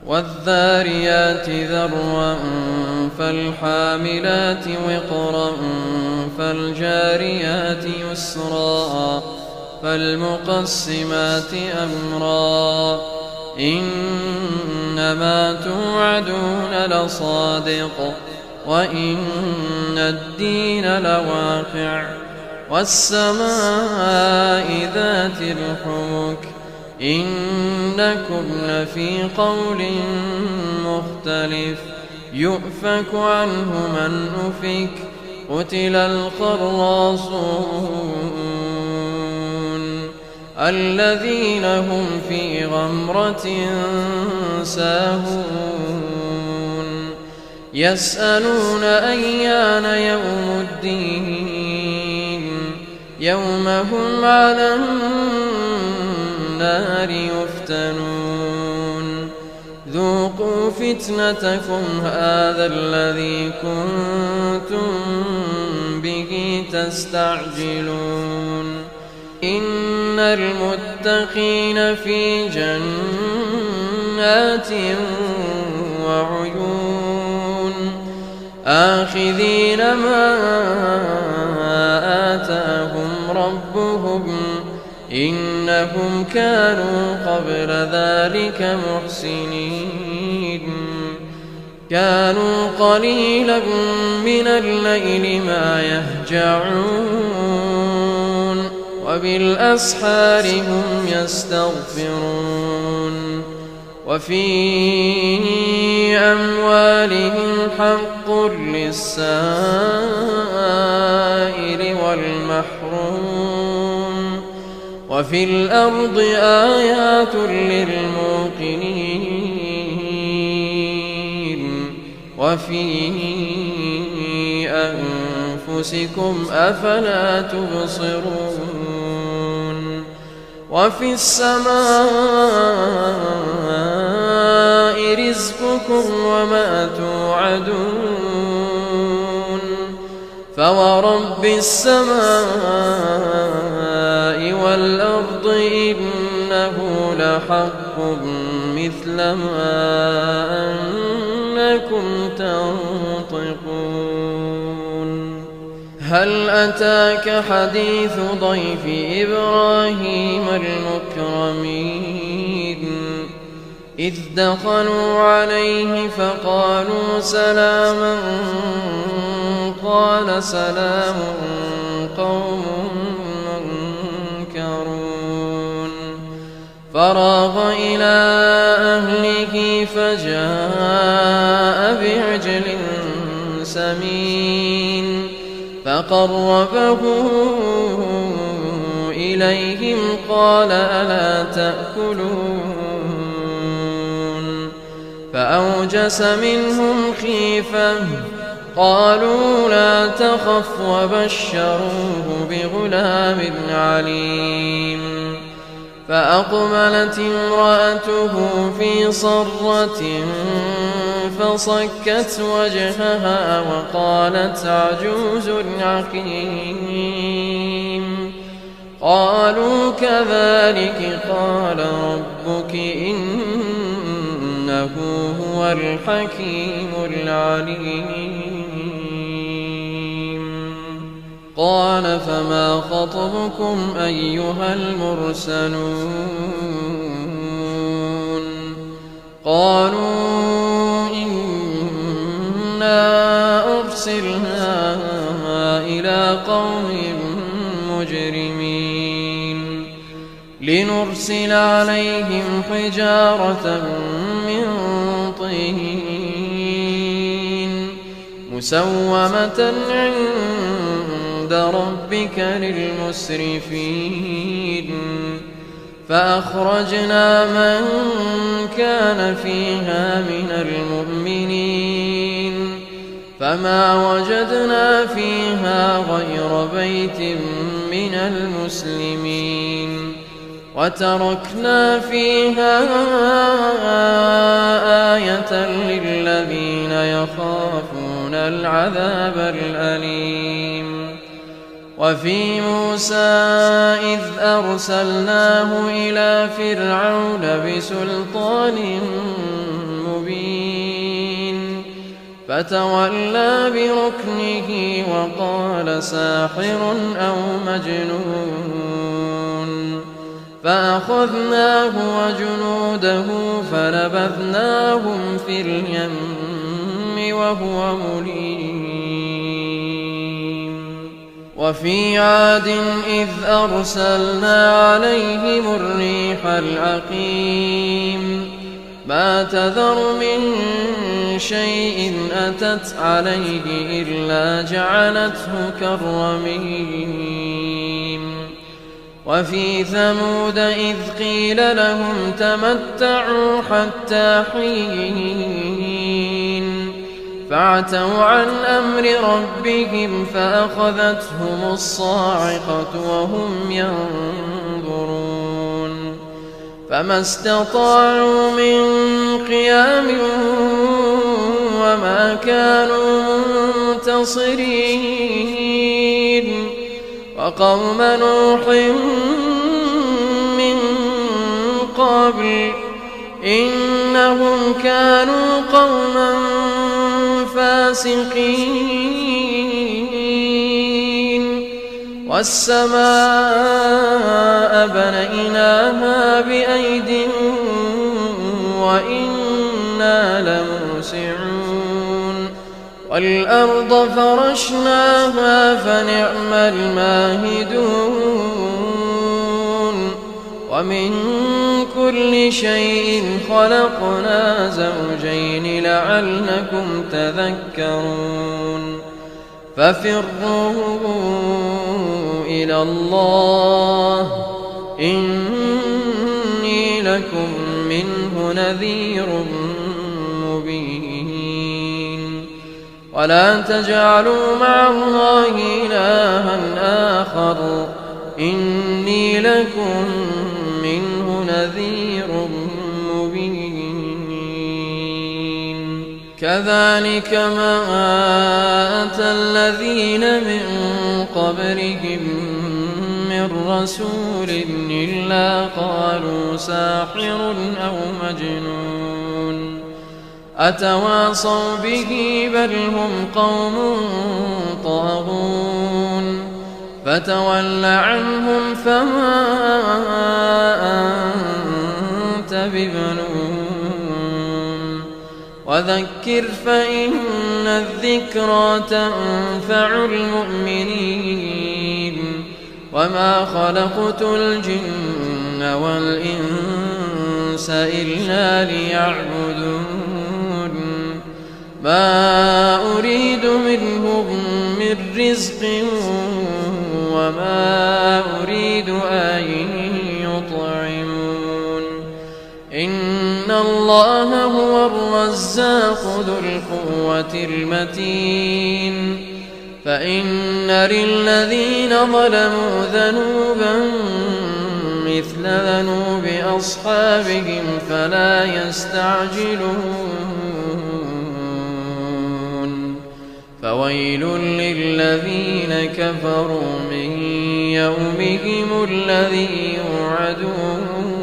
والذاريات ذروا فالحاملات وقرا فالجاريات يسرا فالمقسمات أمرا إنما توعدون لصادق وإن الدين لواقع والسماء ذات الحبك إنكم لفي قول مختلف يؤفك عنه من أفك قتل الخراصون الذين هم في غمرة ساهون يسألون أيان يوم الدين يوم هم على النار يفتنون ذوقوا فتنتكم هذا الذي كنتم به تستعجلون إن المتقين في جنات وعيون آخذين ما آتاهم ربهم إنهم كانوا قبل ذلك محسنين كانوا قليلا من الليل ما يهجعون وبالأسحار هم يستغفرون وفي أموالهم حق للسائل والمحروم وفي الأرض آيات للموقنين وفي أنفسكم أفلا تبصرون وفي السماء رزقكم وما توعدون فورب السماء والأرض إنه لحق مثل ما أنكم تنطقون هل أتاك حديث ضيف إبراهيم المكرمين إذ دخلوا عليه فقالوا سلاما قال سلام قوم منكرون فراغ إلى أهله فجاء بعجل سمين فقربه إليهم قال ألا تأكلون فأوجس منهم خيفة قالوا لا تخف وبشروه بغلام عليم فأقبلت امرأته في صرة فصكت وجهها وقالت عجوز عقيم قالوا كذلك قال ربك إنه هو الحكيم العليم قال فما خطبكم أيها المرسلون قالوا إنا أرسلنا إلى قوم مجرمين لنرسل عليهم حجارة من طين مسومة عند ربك للمسرفين فأخرجنا من كان فيها من المؤمنين فما وجدنا فيها غير بيت من المسلمين وتركنا فيها آية للذين يخافون العذاب الأليم وفي موسى إذ أرسلناه إلى فرعون بسلطان فتولى بركنه وقال ساحر أو مجنون فأخذناه وجنوده فنبذناهم في اليم وهو مليم. وفي عاد إذ أرسلنا عليهم الريح العقيم ما تذر من شيء أتت عليه إلا جعلته كالرميم. وفي ثمود إذ قيل لهم تمتعوا حتى حين فعتوا عن أمر ربهم فأخذتهم الصاعقة وهم ينظرون فما استطاعوا من قيام وما كانوا منتصرين. وقوم نوح من قبل إنهم كانوا قوما فاسقين. والسماء بنيناها بأيد وإنا لموسعون والأرض فرشناها فنعم الماهدون. ومن كل شيء خلقنا زوجين لعلكم تذكرون. ففروا إلى الله إني لكم منه نذير مبين. ولا تجعلوا مع الله إلها آخر إني لكم منه نذير مبين. كذلك ما أتى الذين من قبلهم من رسول إلا قالوا ساحر أو مجنون أتواصوا به بل هم قوم طاغون. فتول عنهم فما أنت بملوم وذكر فإن الذكرى تنفع المؤمنين. وما خلقت الجن والإنس إلا ليعبدون ما أريد منهم من رزق وما أريد أن يطعمون. إن الله هو الرزاق ذو القوة المتين. فإن للذين ظلموا ذنوبا مثل ذنوب أصحابهم فلا يستعجلون. فويل للذين كفروا من يومهم الذي يوعدون.